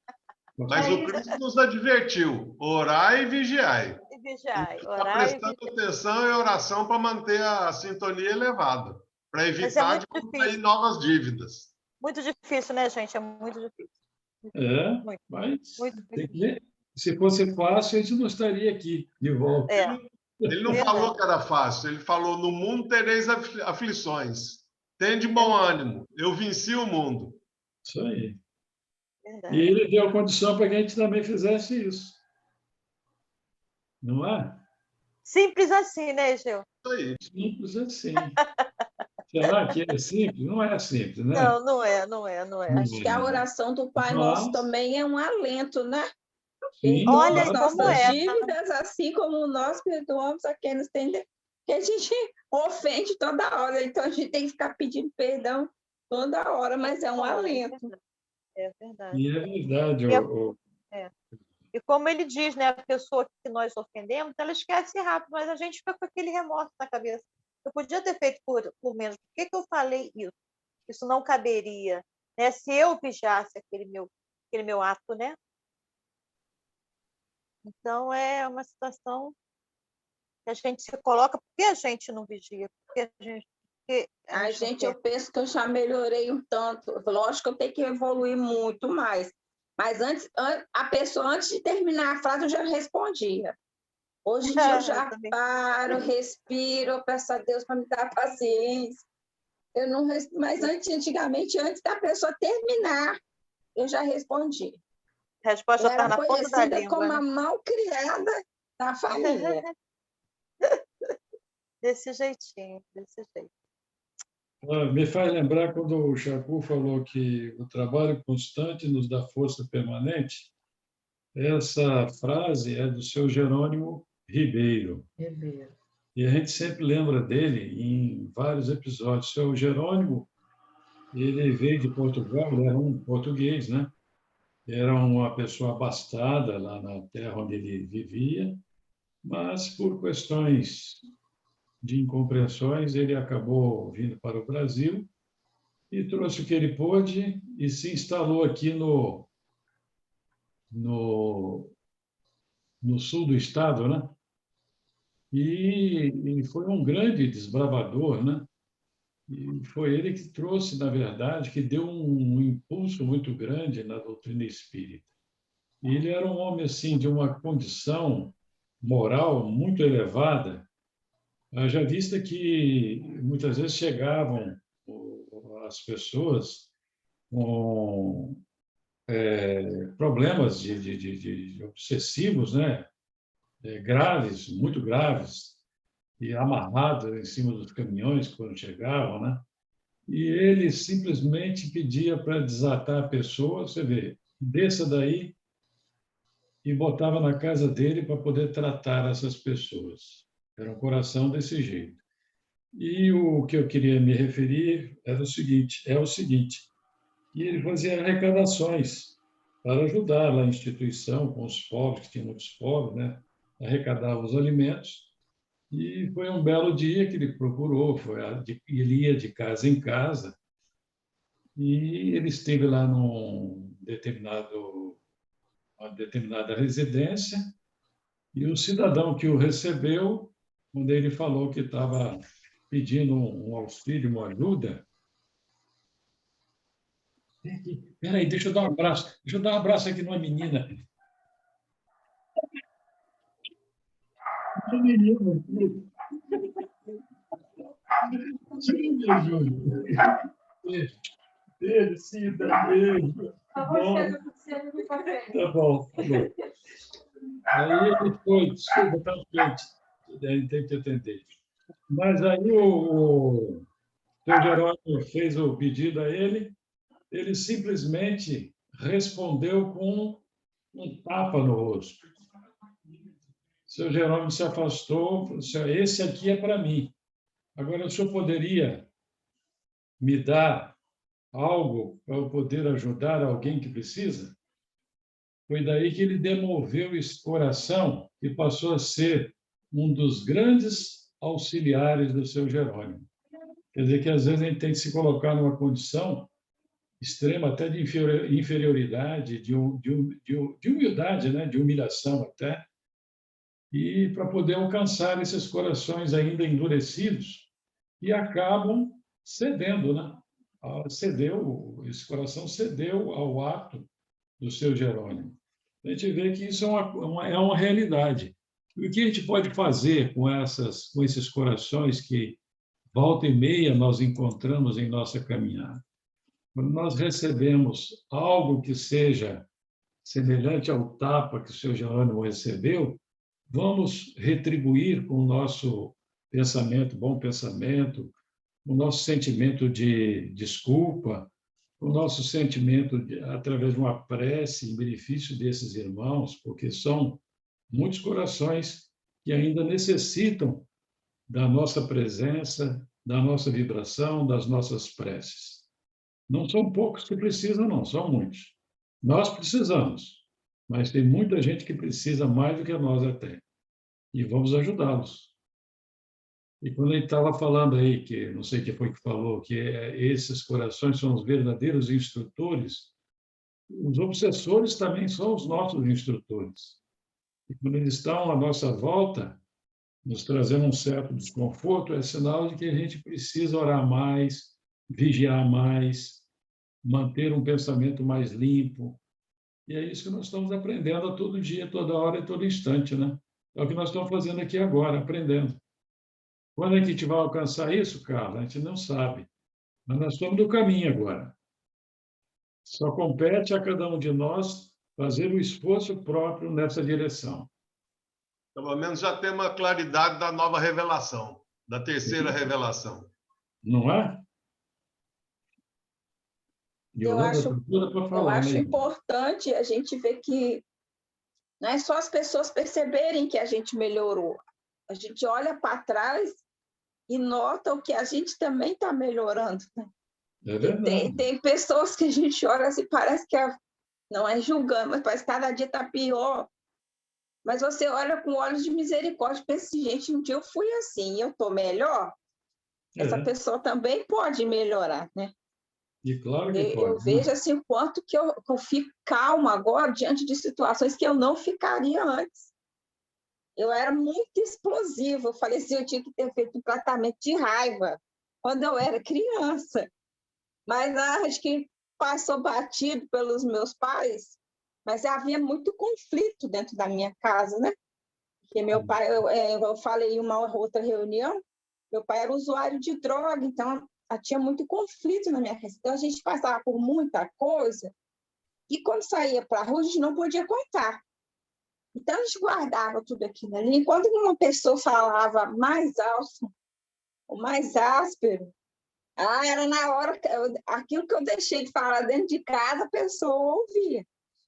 Mas o Cristo nos advertiu: orai e vigiai. E vigiai, Está orar e prestando atenção em oração para manter a sintonia elevada, para evitar de contrair novas dívidas. Muito difícil, né, gente? É muito difícil. Muito, Mas muito tem que, se fosse fácil, a gente não estaria aqui de volta. Ele não falou que era fácil, ele falou: no mundo tereis aflições. Tende bom ânimo, eu venci o mundo. Isso aí. Verdade. E ele deu condição para que a gente também fizesse isso. Não é? Simples assim, né, Gil? Isso aí. Simples assim. Será que é simples? Não é simples, né? Não é. Acho que a oração do Pai Nosso também é um alento, né? Perdoa as nossas dívidas, assim como nós perdoamos a quem nos tem, que a gente ofende toda hora. Então, a gente tem que ficar pedindo perdão toda hora, mas é um alento. É verdade. E é verdade. E como ele diz, né, a pessoa que nós ofendemos, ela esquece rápido, mas a gente fica com aquele remorso na cabeça. Eu podia ter feito por menos. Por que eu falei isso? Isso não caberia, né? Se eu vigiasse aquele meu ato, né? Então, é uma situação que a gente se coloca. Por que a gente não vigia? Eu penso que eu já melhorei um tanto. Lógico que eu tenho que evoluir muito mais. Mas a pessoa, antes de terminar a frase, eu já respondia. Hoje em dia eu já paro, respiro, peço a Deus para me dar paciência. Mas antigamente, antes da pessoa terminar, eu já respondi. A resposta está na ponta da língua. Como a malcriada da família. Desse jeitinho, desse jeito. Me faz lembrar quando o Chacu falou que o trabalho constante nos dá força permanente. Essa frase é do seu Jerônimo Ribeiro. E a gente sempre lembra dele em vários episódios. O seu Jerônimo, ele veio de Portugal, ele era um português, né? Era uma pessoa abastada lá na terra onde ele vivia, mas por questões de incompreensões, ele acabou vindo para o Brasil e trouxe o que ele pôde e se instalou aqui no sul do estado, né? E foi um grande desbravador, né? E foi ele que trouxe, na verdade, que deu um impulso muito grande na doutrina espírita. E ele era um homem assim de uma condição moral muito elevada, haja vista que muitas vezes chegavam as pessoas com problemas de obsessivos, né? Graves, muito graves, e amarrados em cima dos caminhões quando chegavam, né? E ele simplesmente pedia para desatar a pessoa, você vê, desça daí e botava na casa dele para poder tratar essas pessoas. Era um coração desse jeito. E o que eu queria me referir é o seguinte, e ele fazia arrecadações para ajudar lá a instituição com os pobres, que tinha muitos pobres, né? Arrecadava os alimentos. E foi um belo dia que ele procurou, ele ia de casa em casa, e ele esteve lá uma determinada residência, e o cidadão que o recebeu, quando ele falou que estava pedindo um auxílio, uma ajuda, peraí, deixa eu dar um abraço aqui numa menina. Uma menina. Sim, meu Júlio. Beijo, Cida, beijo. Tá bom. Aí ele foi, desculpa, está quente, ele tem que atender. Mas aí o seu Jerônimo fez o pedido a ele simplesmente respondeu com um tapa no rosto. Seu Jerônimo se afastou, falou assim, esse aqui é para mim. Agora, o senhor poderia me dar algo para eu poder ajudar alguém que precisa? Foi daí que ele demoveu esse coração e passou a ser um dos grandes auxiliares do seu Jerônimo. Quer dizer que, às vezes, a gente tem que se colocar numa condição extrema, até de inferioridade, de humildade, né? De humilhação até, e para poder alcançar esses corações ainda endurecidos e acabam cedendo, né? Esse coração cedeu ao ato do seu Jerônimo. A gente vê que isso é uma realidade. E o que a gente pode fazer com esses corações que, volta e meia, nós encontramos em nossa caminhada? Quando nós recebemos algo que seja semelhante ao tapa que o seu Jerônimo recebeu, vamos retribuir com o nosso pensamento, bom pensamento, o nosso sentimento de desculpa, o nosso sentimento através de uma prece em benefício desses irmãos, porque são muitos corações que ainda necessitam da nossa presença, da nossa vibração, das nossas preces. Não são poucos que precisam, não, são muitos. Nós precisamos, mas tem muita gente que precisa mais do que nós até. E vamos ajudá-los. E quando ele estava falando aí, que não sei quem foi que falou, que esses corações são os verdadeiros instrutores, os obsessores também são os nossos instrutores. E quando eles estão à nossa volta, nos trazendo um certo desconforto, é sinal de que a gente precisa orar mais, vigiar mais, manter um pensamento mais limpo. E é isso que nós estamos aprendendo a todo dia, toda hora e todo instante, né? É o que nós estamos fazendo aqui agora, aprendendo. Quando é que a gente vai alcançar isso, Carla? A gente não sabe. Mas nós estamos no caminho agora. Só compete a cada um de nós fazer o esforço próprio nessa direção. Pelo menos já tem uma claridade da nova revelação, da terceira revelação. Não é? Eu acho importante a gente ver que não é só as pessoas perceberem que a gente melhorou. A gente olha para trás e nota o que a gente também está melhorando. Né? É verdade. Tem pessoas que a gente olha assim, parece que não é julgando, mas parece que cada dia está pior. Mas você olha com olhos de misericórdia e pensa, gente, um dia eu fui assim e eu estou melhor. Essa pessoa também pode melhorar, né? E claro que Eu pode, né? vejo assim, o quanto que eu fico calma agora diante de situações que eu não ficaria antes. Eu era muito explosiva. Eu falei assim, eu tinha que ter feito um tratamento de raiva quando eu era criança. Mas acho que passou batido pelos meus pais, mas havia muito conflito dentro da minha casa, né? Porque meu pai, eu falei em uma outra reunião, meu pai era usuário de droga, então tinha muito conflito na minha casa. Então a gente passava por muita coisa e quando saía para a rua a gente não podia contar. Então a gente guardava tudo aquilo ali. E quando uma pessoa falava mais alto, ou mais áspero, era na hora, aquilo que eu deixei de falar dentro de casa, a pessoa ouvia.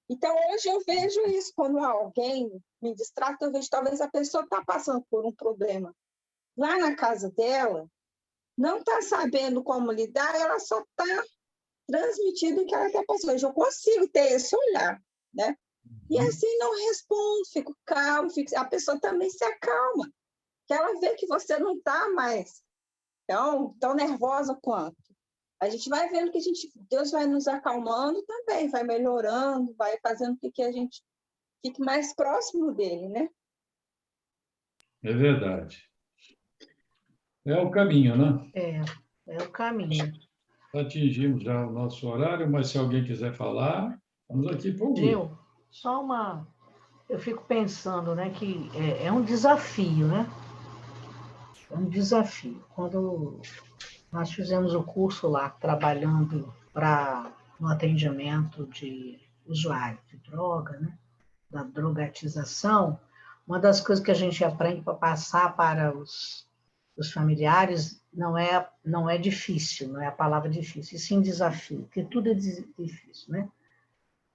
Então, hoje eu vejo isso, quando alguém me distrata, eu vejo talvez a pessoa está passando por um problema lá na casa dela, não está sabendo como lidar, ela só está transmitindo o que ela está passando. Hoje eu consigo ter esse olhar, né? E assim não respondo, fico calmo, a pessoa também se acalma, que ela vê que você não está mais tão nervosa quanto. A gente vai vendo que Deus vai nos acalmando também, vai melhorando, vai fazendo com que a gente fique mais próximo dele, né? É verdade. É o caminho, né? É o caminho. Atingimos já o nosso horário, mas se alguém quiser falar, estamos aqui para ouvir. Gil, só uma... Eu fico pensando, né, que é um desafio, né? É um desafio. Quando nós fizemos o curso lá, trabalhando no atendimento de usuário de droga, né? Da drogatização, uma das coisas que a gente aprende para passar para os familiares não é difícil, não é a palavra difícil, e sim desafio, porque tudo é difícil, né?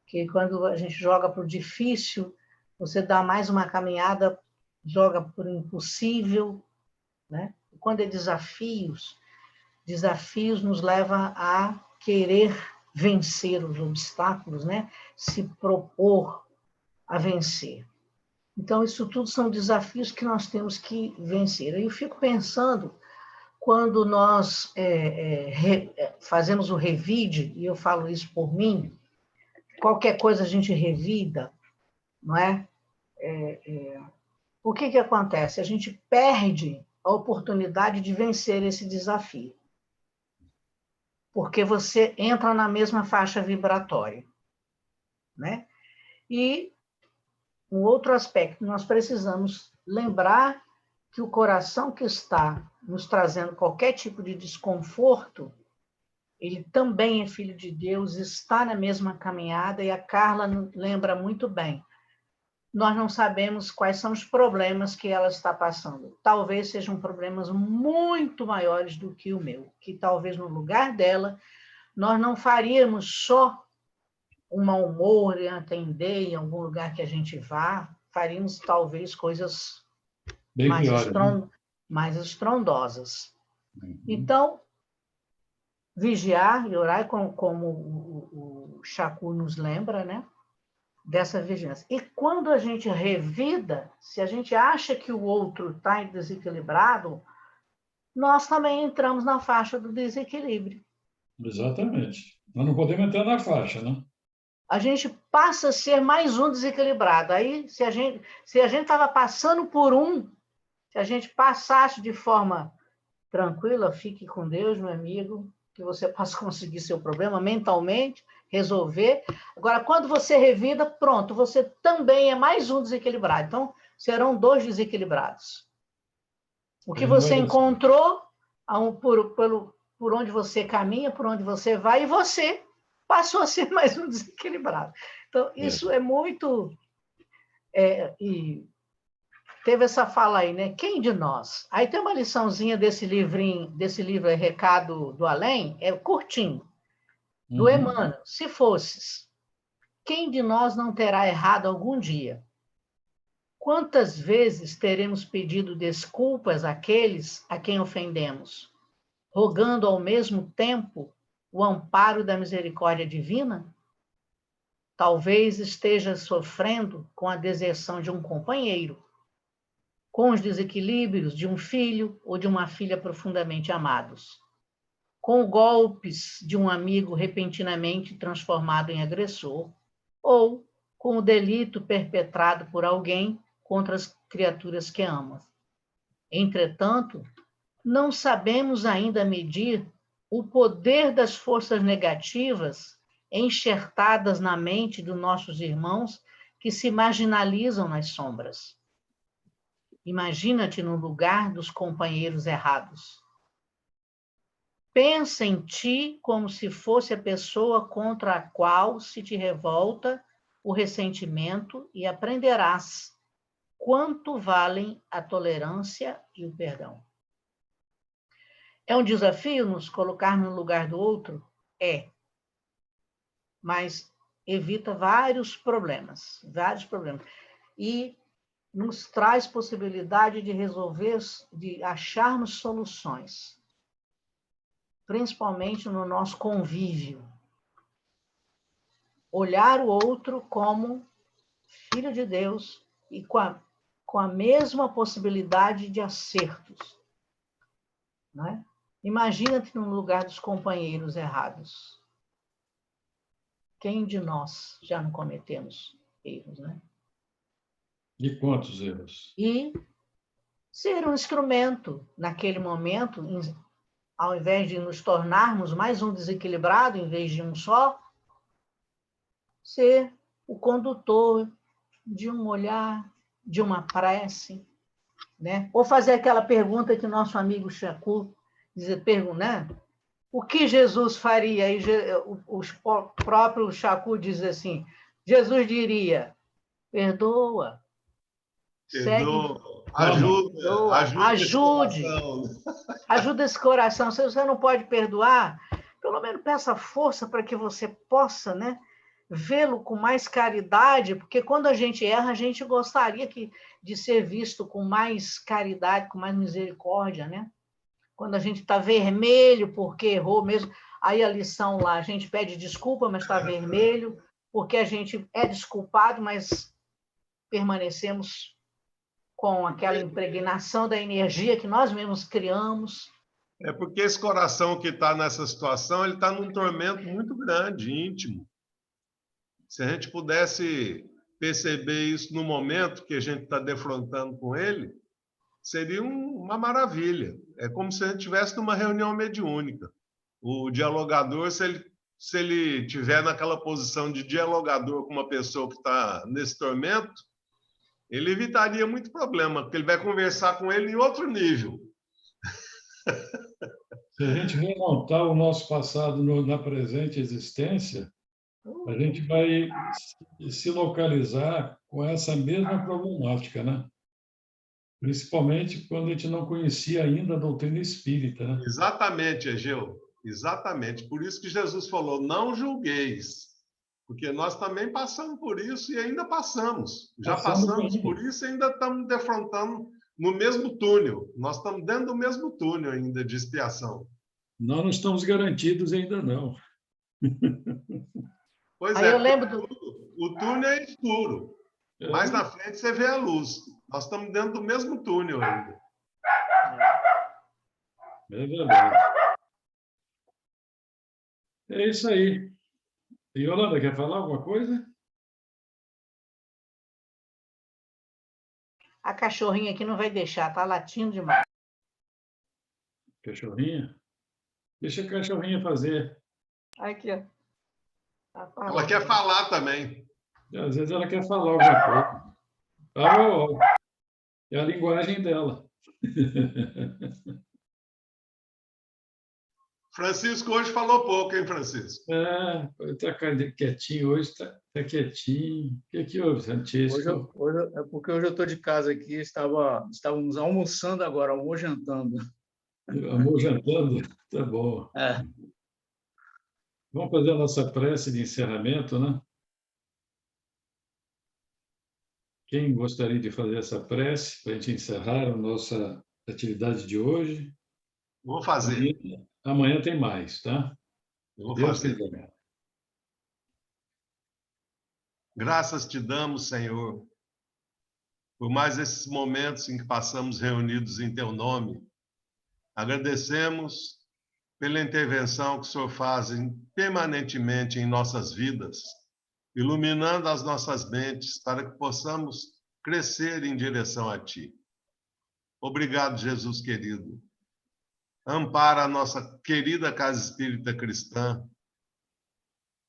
Porque quando a gente joga para o difícil, você dá mais uma caminhada, joga para o impossível, né? Quando é desafios nos levam a querer vencer os obstáculos, né? Se propor a vencer. Então, isso tudo são desafios que nós temos que vencer. Eu fico pensando, quando nós fazemos o revide, e eu falo isso por mim, qualquer coisa a gente revida, não é? O que acontece? A gente perde a oportunidade de vencer esse desafio, porque você entra na mesma faixa vibratória, né? E um outro aspecto, nós precisamos lembrar que o coração que está nos trazendo qualquer tipo de desconforto, ele também é filho de Deus, está na mesma caminhada, e a Carla lembra muito bem. Nós não sabemos quais são os problemas que ela está passando. Talvez sejam problemas muito maiores do que o meu, que talvez no lugar dela, nós não faríamos só um mau humor em atender em algum lugar que a gente vá, faríamos talvez coisas mais estrondosas. Então, vigiar e orar, como o Chacu nos lembra, né? Dessa vigilância. E quando a gente revida, se a gente acha que o outro está desequilibrado, nós também entramos na faixa do desequilíbrio. Exatamente. Nós não podemos entrar na faixa, né? A gente passa a ser mais um desequilibrado. Aí, se a gente estava passando por se a gente passasse de forma tranquila, fique com Deus, meu amigo, que você possa conseguir seu problema mentalmente, resolver. Agora, quando você revida, pronto, você também é mais um desequilibrado. Então, serão dois desequilibrados. O que você encontrou, por onde você caminha, por onde você vai, e você passou a ser mais um desequilibrado. Então, isso é muito... e teve essa fala aí, né? Quem de nós? Aí tem uma liçãozinha desse livro Recado do Além, é curtinho, do Emmanuel. Se fosses, quem de nós não terá errado algum dia? Quantas vezes teremos pedido desculpas àqueles a quem ofendemos, rogando ao mesmo tempo o amparo da misericórdia divina? Talvez esteja sofrendo com a deserção de um companheiro, com os desequilíbrios de um filho ou de uma filha profundamente amados. com golpes de um amigo repentinamente transformado em agressor, ou com o delito perpetrado por alguém contra as criaturas que ama. Entretanto, não sabemos ainda medir o poder das forças negativas enxertadas na mente dos nossos irmãos que se marginalizam nas sombras. Imagina-te no lugar dos companheiros errados. Pensa em ti como se fosse a pessoa contra a qual se te revolta o ressentimento e aprenderás quanto valem a tolerância e o perdão. É um desafio nos colocar no lugar do outro? É. Mas evita vários problemas. E nos traz possibilidade de resolver, de acharmos soluções, principalmente no nosso convívio. Olhar o outro como filho de Deus e com a mesma possibilidade de acertos. Não é? Imagina-te no lugar dos companheiros errados. Quem de nós já não cometemos erros, né? E quantos erros? E ser um instrumento, naquele momento, ao invés de nos tornarmos mais um desequilibrado, em vez de um só, ser o condutor de um olhar, de uma prece, né? Ou fazer aquela pergunta que nosso amigo Chacu né? O que Jesus faria? E o próprio Chacu diz assim, Jesus diria, perdoa, Perdoa, ajuda esse coração. Se você não pode perdoar, pelo menos peça força para que você possa, né, vê-lo com mais caridade, porque quando a gente erra, a gente gostaria de ser visto com mais caridade, com mais misericórdia, né? Quando a gente está vermelho porque errou mesmo, aí a lição lá, a gente pede desculpa, mas está vermelho, porque a gente é desculpado, mas permanecemos com aquela impregnação da energia que nós mesmos criamos. É porque esse coração que está nessa situação, ele está num tormento muito grande, íntimo. Se a gente pudesse perceber isso no momento que a gente está defrontando com ele, seria uma maravilha. É como se a gente estivesse numa reunião mediúnica. O dialogador, se ele tiver naquela posição de dialogador com uma pessoa que está nesse tormento, ele evitaria muito problema, porque ele vai conversar com ele em outro nível. Se a gente remontar o nosso passado na presente existência, a gente vai se localizar com essa mesma problemática, né? Principalmente quando a gente não conhecia ainda a doutrina espírita, né? Exatamente, Egeu. Exatamente. Por isso que Jesus falou, não julgueis. Porque nós também passamos por isso e ainda passamos. Já passamos por isso e ainda estamos defrontando no mesmo túnel. Nós estamos dentro do mesmo túnel ainda de expiação. Nós não estamos garantidos ainda não. Pois aí é, eu lembro o túnel é escuro. Mais na frente você vê a luz. Nós estamos dentro do mesmo túnel ainda. É verdade. É isso aí. E Yolanda, quer falar alguma coisa? A cachorrinha aqui não vai deixar, tá latindo demais. Cachorrinha? Deixa a cachorrinha fazer. Aqui, ó. Ela quer falar também. Às vezes ela quer falar alguma coisa. É a linguagem dela. Francisco hoje falou pouco, hein, Francisco? Está quietinho hoje, está quietinho. O que houve, Francisco? Hoje, é porque hoje eu estou de casa aqui, estávamos almoçando agora, almojantando. Almojantando? Tá bom. É. Vamos fazer a nossa prece de encerramento, né? Quem gostaria de fazer essa prece para a gente encerrar a nossa atividade de hoje? Vou fazer. Amanhã tem mais, tá? Vou Deus fazer. quiser. Graças te damos, Senhor, por mais esses momentos em que passamos reunidos em teu nome. Agradecemos pela intervenção que o Senhor faz permanentemente em nossas vidas, iluminando as nossas mentes para que possamos crescer em direção a Ti. Obrigado, Jesus querido. Ampara a nossa querida Casa Espírita Cristã,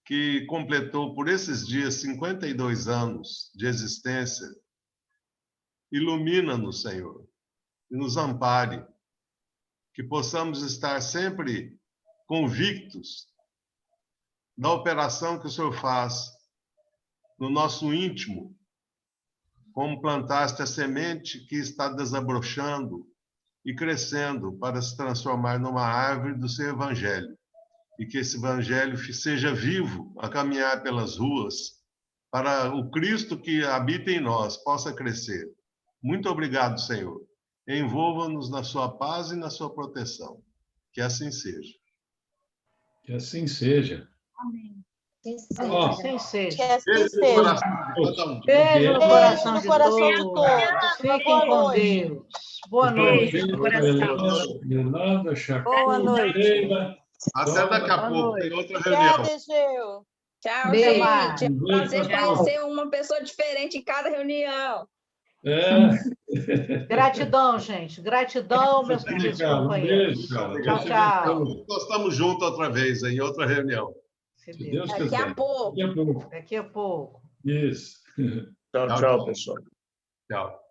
que completou por esses dias 52 anos de existência. Ilumina-nos, Senhor, e nos ampare, que possamos estar sempre convictos da operação que o Senhor faz no nosso íntimo, como plantaste a semente que está desabrochando e crescendo para se transformar numa árvore do seu Evangelho. E que esse Evangelho seja vivo a caminhar pelas ruas, para o Cristo que habita em nós possa crescer. Muito obrigado, Senhor. Envolva-nos na sua paz e na sua proteção. Que assim seja. Que assim seja. Amém. Ó, Assim seja. Que assim Beijo no seja. coração de cada um. Beijo no Beijo coração no de coração de todos. todos. Uma Fiquem boa com noite. Deus. Boa noite. Beijo no coração. Fernanda, Chacon, Boa noite. Sheila. Até daqui a Boa pouco. noite. Tem outra reunião. Obrigada, Egeu. Tchau, Beijo. gente. É um Um beijo prazer pra conhecer uma pessoa diferente em cada reunião. É. Gratidão, gente. Gratidão, meus queridos Cara, um companheiros. beijo, cara. Tchau, tchau. Nós estamos juntos outra vez, em outra reunião. Se Se Deus. Deus Daqui quiser. a pouco. Daqui a pouco. Daqui a pouco. Isso. Tchau, tchau, pessoal. Tchau.